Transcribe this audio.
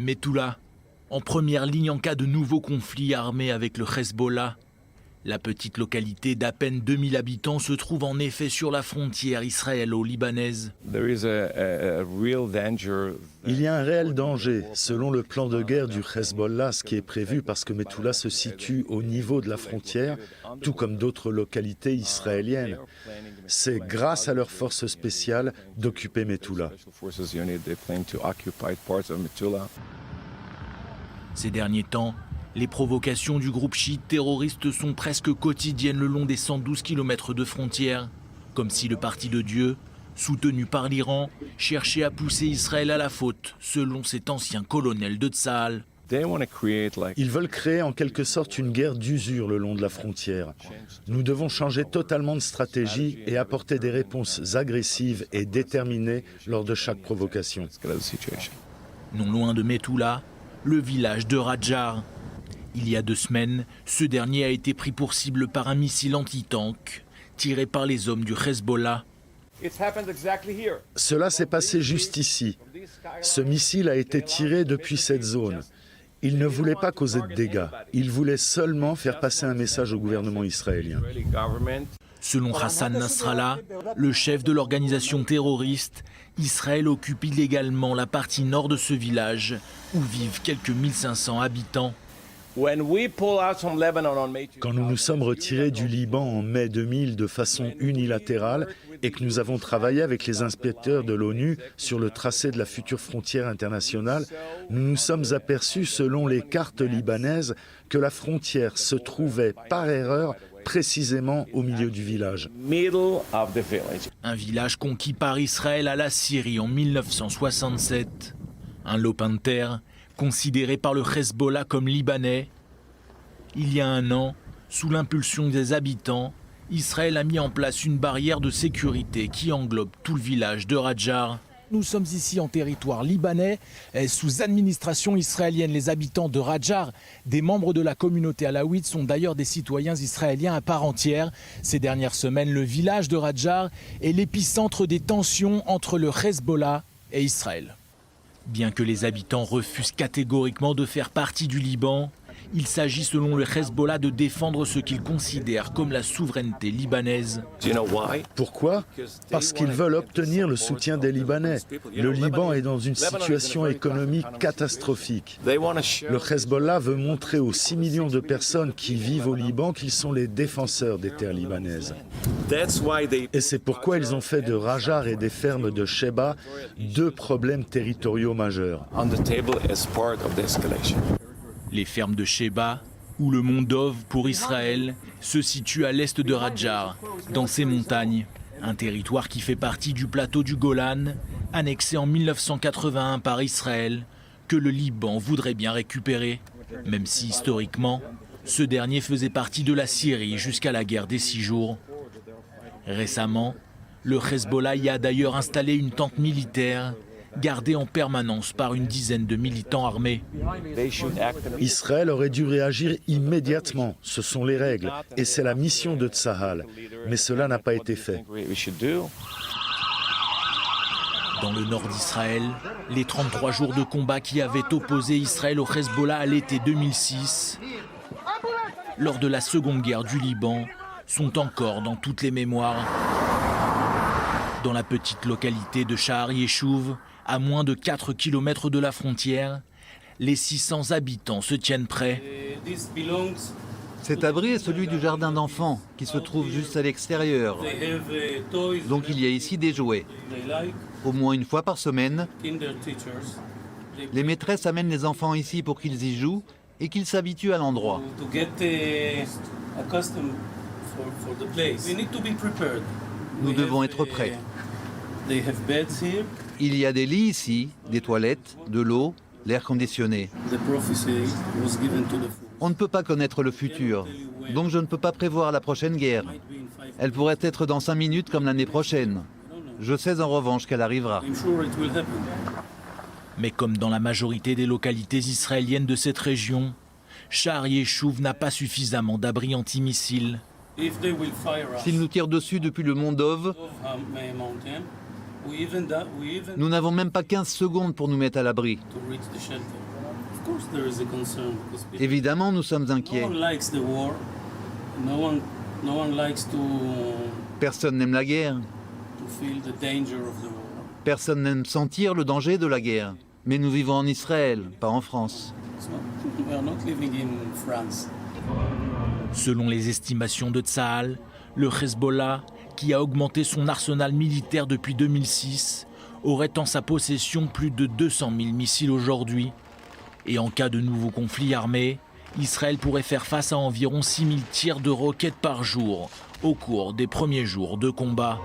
Methoula, en première ligne en cas de nouveau conflit armé avec le Hezbollah. La petite localité d'à peine 2000 habitants se trouve en effet sur la frontière israélo-libanaise. Il y a un réel danger, selon le plan de guerre du Hezbollah, ce qui est prévu parce que Methoula se situe au niveau de la frontière, tout comme d'autres localités israéliennes. C'est grâce à leurs forces spéciales d'occuper Methoula. Ces derniers temps, les provocations du groupe chiite terroriste sont presque quotidiennes le long des 112 km de frontières, comme si le Parti de Dieu, soutenu par l'Iran, cherchait à pousser Israël à la faute, selon cet ancien colonel de Tsahal. Ils veulent créer en quelque sorte une guerre d'usure le long de la frontière. Nous devons changer totalement de stratégie et apporter des réponses agressives et déterminées lors de chaque provocation. Non loin de Methoula, le village de Radjar. Il y a 2 semaines, ce dernier a été pris pour cible par un missile anti-tank tiré par les hommes du Hezbollah. Cela s'est passé juste ici. Ce missile a été tiré depuis cette zone. Il ne voulait pas causer de dégâts. Il voulait seulement faire passer un message au gouvernement israélien. Selon Hassan Nasrallah, le chef de l'organisation terroriste, Israël occupe illégalement la partie nord de ce village où vivent quelques 1500 habitants. Quand nous nous sommes retirés du Liban en mai 2000 de façon unilatérale et que nous avons travaillé avec les inspecteurs de l'ONU sur le tracé de la future frontière internationale, nous nous sommes aperçus, selon les cartes libanaises, que la frontière se trouvait par erreur précisément au milieu du village. Un village conquis par Israël à la Syrie en 1967. Un lopin de terre considéré par le Hezbollah comme libanais. Il y a 1 an, sous l'impulsion des habitants, Israël a mis en place une barrière de sécurité qui englobe tout le village de Radjar. Nous sommes ici en territoire libanais, sous administration israélienne. Les habitants de Radjar, des membres de la communauté alaouite, sont d'ailleurs des citoyens israéliens à part entière. Ces dernières semaines, le village de Radjar est l'épicentre des tensions entre le Hezbollah et Israël. Bien que les habitants refusent catégoriquement de faire partie du Liban, il s'agit selon le Hezbollah de défendre ce qu'ils considèrent comme la souveraineté libanaise. Pourquoi? Parce qu'ils veulent obtenir le soutien des Libanais. Le Liban est dans une situation économique catastrophique. Le Hezbollah veut montrer aux 6 millions de personnes qui vivent au Liban qu'ils sont les défenseurs des terres libanaises. Et c'est pourquoi ils ont fait de Radjar et des fermes de Sheba 2 problèmes territoriaux majeurs. Les fermes de Sheba, ou le mont Dov pour Israël, se situent à l'est de Radjar, dans ces montagnes. Un territoire qui fait partie du plateau du Golan, annexé en 1981 par Israël, que le Liban voudrait bien récupérer, même si historiquement, ce dernier faisait partie de la Syrie jusqu'à la guerre des 6 jours. Récemment, le Hezbollah y a d'ailleurs installé une tente militaire, gardée en permanence par une dizaine de militants armés. Israël aurait dû réagir immédiatement, ce sont les règles, et c'est la mission de Tsahal. Mais cela n'a pas été fait. Dans le nord d'Israël, les 33 jours de combat qui avaient opposé Israël au Hezbollah à l'été 2006, lors de la seconde guerre du Liban, sont encore dans toutes les mémoires. Dans la petite localité de Shahar Yeshuv, à moins de 4 km de la frontière, les 600 habitants se tiennent prêts. Cet abri est celui du jardin d'enfants, qui se trouve juste à l'extérieur. Donc il y a ici des jouets. Au moins 1 fois par semaine, les maîtresses amènent les enfants ici pour qu'ils y jouent et qu'ils s'habituent à l'endroit. Nous devons être prêts. Il y a des lits ici, des toilettes, de l'eau, l'air conditionné. On ne peut pas connaître le futur, donc je ne peux pas prévoir la prochaine guerre. Elle pourrait être dans 5 minutes comme l'année prochaine. Je sais en revanche qu'elle arrivera. Mais comme dans la majorité des localités israéliennes de cette région, Shahar Yeshuv n'a pas suffisamment d'abris antimissiles. S'ils nous tirent dessus depuis le mont Dov, nous n'avons même pas 15 secondes pour nous mettre à l'abri. Évidemment, nous sommes inquiets. Personne n'aime la guerre. Personne n'aime sentir le danger de la guerre. Mais nous vivons en Israël, pas en France. Selon les estimations de Tsahal, le Hezbollah, qui a augmenté son arsenal militaire depuis 2006, aurait en sa possession plus de 200 000 missiles aujourd'hui. Et en cas de nouveau conflit armé, Israël pourrait faire face à environ 6 000 tirs de roquettes par jour au cours des premiers jours de combat.